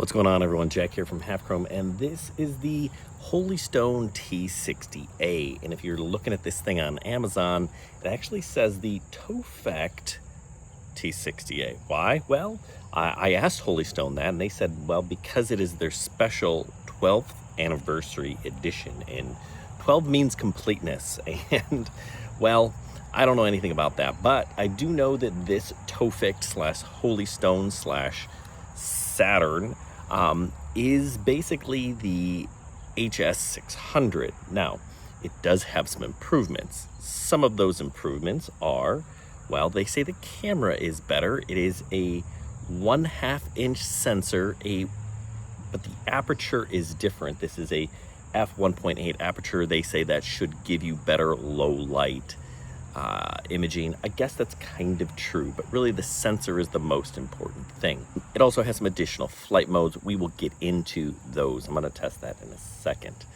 What's going on, everyone? Jack here from Half Chrome, and this is the HolyStone T60A. And if you're looking at this thing on Amazon, it actually says the TOPFECT T60A. Why? Well, I asked HolyStone that, and they said, well, because it is their special 12th anniversary edition, and 12 means completeness. And, well, I don't know anything about that, but I do know that this TOPFECT / HolyStone / Saturn is basically the HS600. Now, it does have some improvements. Some of those improvements are, well, they say the camera is better. It is a 1/2 inch sensor, but the aperture is different. This is a f1.8 aperture. They say that should give you better low light imaging. I guess that's kind of true, but really the sensor is the most important thing. It also has some additional flight modes. We will get into those. I'm going to test that in a second.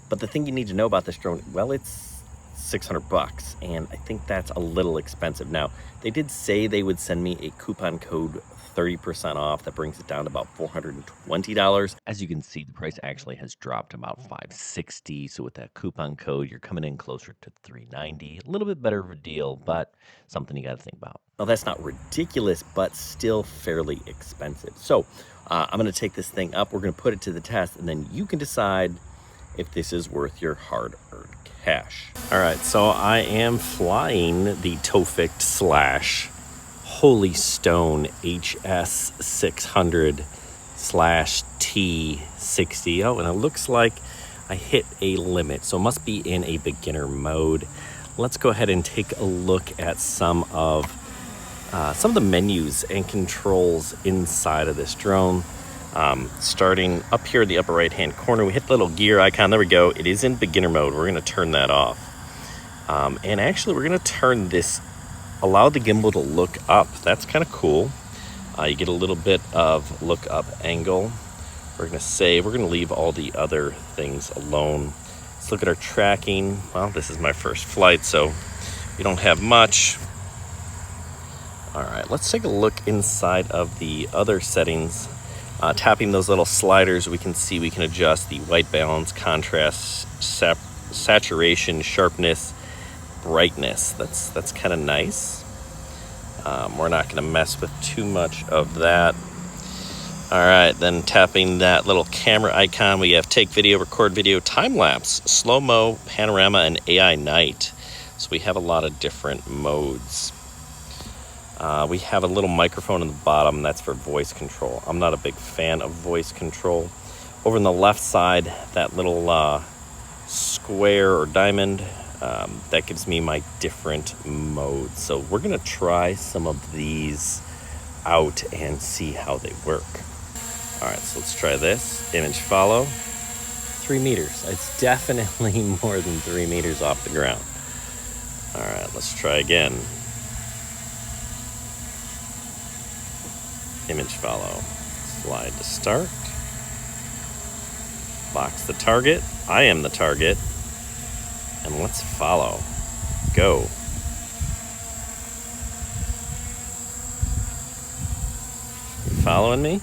But the thing you need to know about this drone, well, it's $600, and I think that's a little expensive. Now, they did say they would send me a coupon code 30% off. That brings it down to about $420. As you can see, the price actually has dropped about $560. So with that coupon code, you're coming in closer to $390. A little bit better of a deal, but something you got to think about. Well, that's not ridiculous, but still fairly expensive. So I'm going to take this thing up. We're going to put it to the test, and then you can decide if this is worth your hard-earned cash. All right, so I am flying the TOPFECT / HolyStone HS600 / T60. And it looks like I hit a limit, so it must be in a beginner mode. Let's go ahead and take a look at some of the menus and controls inside of this drone. Starting up here in the upper right hand corner, we hit the little gear icon. There we go. It is in beginner mode. We're going to turn that off. And actually, we're going to turn this, allow the gimbal to look up. That's kind of cool. You get a little bit of look up angle. We're going to leave all the other things alone. Let's look at our tracking. Well, this is my first flight, so we don't have much. All right, let's take a look inside of the other settings. Tapping those little sliders, we can see we can adjust the white balance, contrast, saturation, sharpness, brightness. That's kind of nice. We're not going to mess with too much of that. All right, then tapping that little camera icon, we have take video, record video, time lapse, slow-mo, panorama, and AI night. So we have a lot of different modes. We have a little microphone in the bottom. That's for voice control. I'm not a big fan of voice control. Over on the left side, that little square or diamond, that gives me my different modes. So we're going to try some of these out and see how they work. All right, so let's try this. Image follow. 3 meters. It's definitely more than 3 meters off the ground. All right, let's try again. Image follow. Slide to start. Box the target. I am the target. And let's follow. Go. You following me?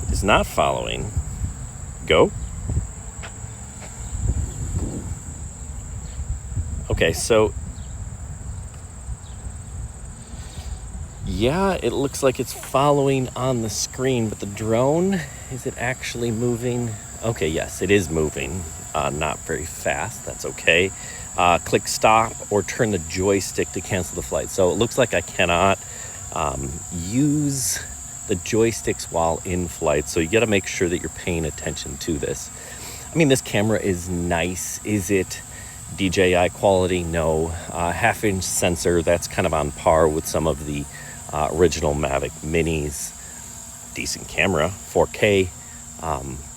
It is not following. Go. Okay, so yeah, it looks like it's following on the screen, but the drone, is it actually moving? Okay, yes, it is moving. Not very fast. That's okay. Click stop or turn the joystick to cancel the flight. So it looks like I cannot use the joysticks while in flight. So you got to make sure that you're paying attention to this. I mean, this camera is nice. Is it DJI quality? No. 1/2 inch sensor. That's kind of on par with some of the original Mavic Minis. Decent camera, 4K,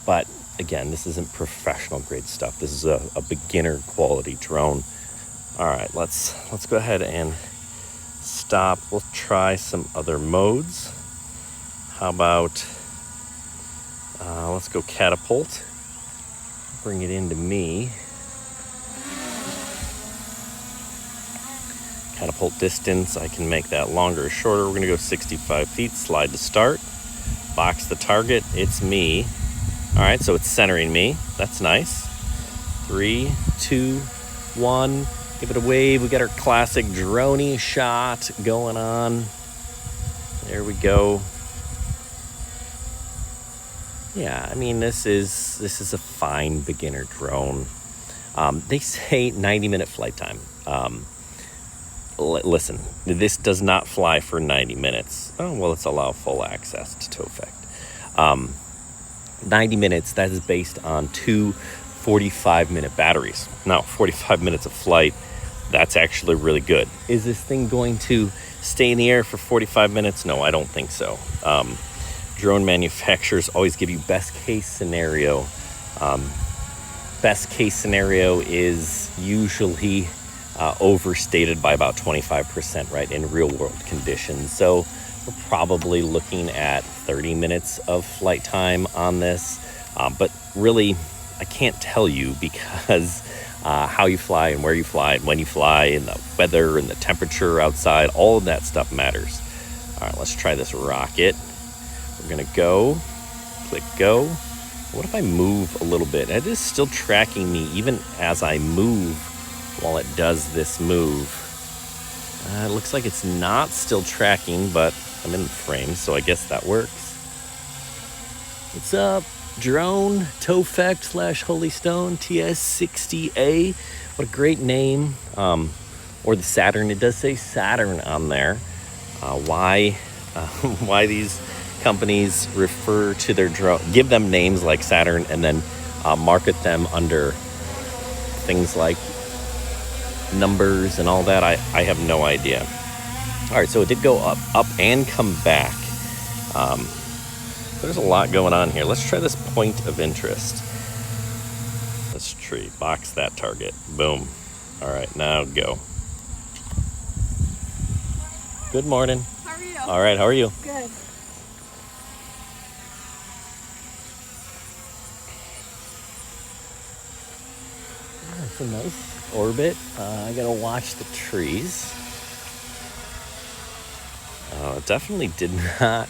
but again, this isn't professional grade stuff. This is a beginner quality drone. All right, let's go ahead and stop. We'll try some other modes. How about let's go Catapult. Bring it into me. Catapult distance, I can make that longer or shorter. We're gonna go 65 feet, slide to start, box the target, it's me. All right, so it's centering me, that's nice. 3, 2, 1, give it a wave. We got our classic Dronie shot going on. There we go. Yeah, I mean, this is a fine beginner drone. They say 90-minute flight time. Listen, this does not fly for 90 minutes. Oh, well, let's allow full access to TOPFECT. 90 minutes, that is based on 2 45-minute batteries. Now, 45 minutes of flight, that's actually really good. Is this thing going to stay in the air for 45 minutes? No, I don't think so. Drone manufacturers always give you best case scenario. Best case scenario is usually overstated by about 25%, right, in real world conditions. So we're probably looking at 30 minutes of flight time on this. But really, I can't tell you because how you fly and where you fly and when you fly and the weather and the temperature outside, all of that stuff matters. All right, let's try this rocket. We're gonna go, click go. What if I move a little bit? It is still tracking me even as I move while it does this move. It looks like it's not still tracking, but I'm in the frame, so I guess that works. What's up, drone, TOPFECT / HolyStone T60A. What a great name. Or the Saturn, it does say Saturn on there. Why these companies refer to their drone, give them names like Saturn and then market them under things like numbers and all that, I have no idea. All right, so it did go up and come back. There's a lot going on here. Let's try this point of interest. Let's tree, box that target, boom. All right, now go. Good morning. How are you? All right, how are you? Good. It's a nice orbit. I gotta watch the trees. It definitely did not.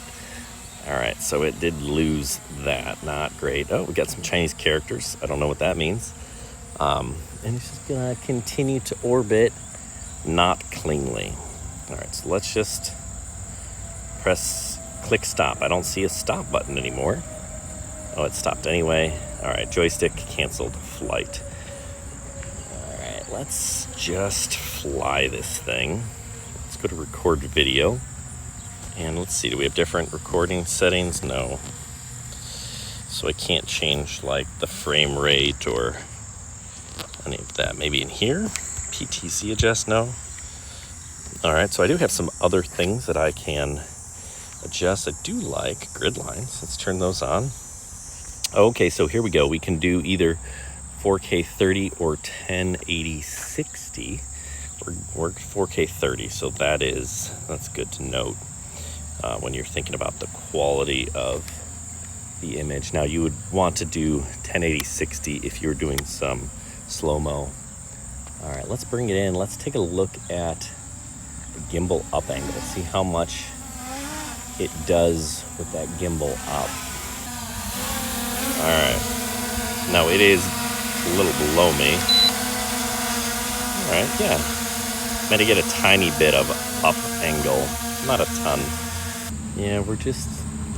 All right, so it did lose that. Not great. Oh, we got some Chinese characters. I don't know what that means. And it's just gonna continue to orbit not cleanly. All right, so let's just click stop. I don't see a stop button anymore. Oh, it stopped anyway. All right, joystick canceled flight. All right, let's just fly this thing. Let's go to record video. And let's see, do we have different recording settings? No. So I can't change like the frame rate or any of that. Maybe in here? PTC adjust? No. All right, so I do have some other things that I can adjust. I do like grid lines. Let's turn those on. Okay, so here we go. We can do either 4K 30 or 1080 60. We're 4K 30, so that's good to note when you're thinking about the quality of the image. Now, you would want to do 1080 60 if you're doing some slow-mo. All right, let's bring it in. Let's take a look at the gimbal up angle. See how much it does with that gimbal up. All right, now it is a little below me. All right, yeah. I'm gonna get a tiny bit of up angle, not a ton. Yeah,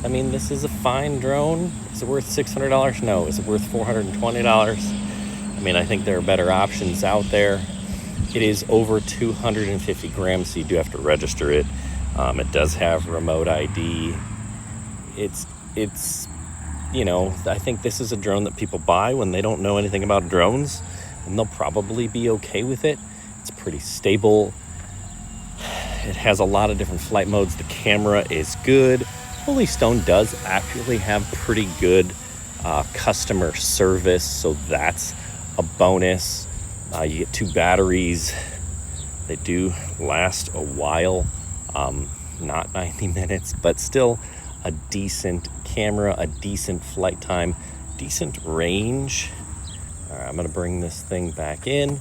I mean, this is a fine drone. Is it worth $600? No. Is it worth $420? I mean, I think there are better options out there. It is over 250 grams, so you do have to register it. It does have remote ID. It's, you know, I think this is a drone that people buy when they don't know anything about drones, and they'll probably be okay with it. It's pretty stable. It has a lot of different flight modes. The camera is good. HolyStone does actually have pretty good customer service, so that's a bonus. You get 2 batteries. They do last a while, not 90 minutes, but still a decent camera, a decent flight time, decent range. All right, I'm gonna bring this thing back in.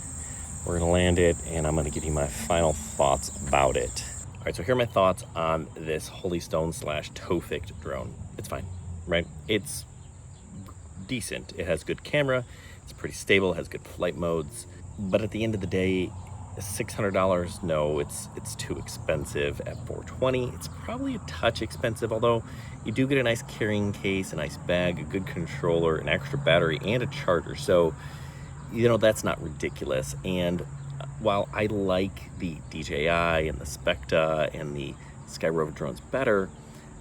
We're gonna land it, and I'm gonna give you my final thoughts about it. All right, so here are my thoughts on this HolyStone / TOPFECT drone. It's fine, right? It's decent. It has good camera. It's pretty stable. It has good flight modes. But at the end of the day, $600, no, it's too expensive. At $420, it's probably a touch expensive, although you do get a nice carrying case, a nice bag, a good controller, an extra battery, and a charger. So, you know, that's not ridiculous. And while I like the DJI and the SKYROVER and the SKYROVER drones better,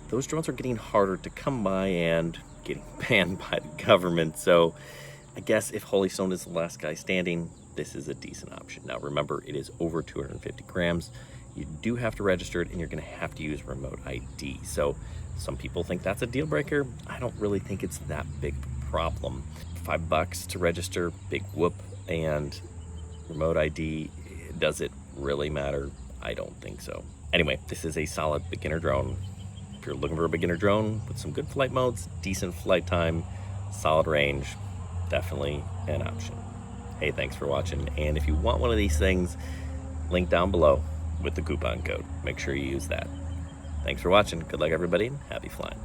those drones are getting harder to come by and getting banned by the government. So I guess if HolyStone is the last guy standing, this is a decent option. Now remember, it is over 250 grams. You do have to register it, and you're gonna have to use remote ID. So some people think that's a deal breaker. I don't really think it's that big of a problem. $5 to register, big whoop. And remote ID, does it really matter? I don't think so. Anyway, this is a solid beginner drone. If you're looking for a beginner drone with some good flight modes, decent flight time, solid range, definitely an option. Hey, thanks for watching. And if you want one of these things, link down below with the coupon code. Make sure you use that. Thanks for watching. Good luck, everybody, and happy flying.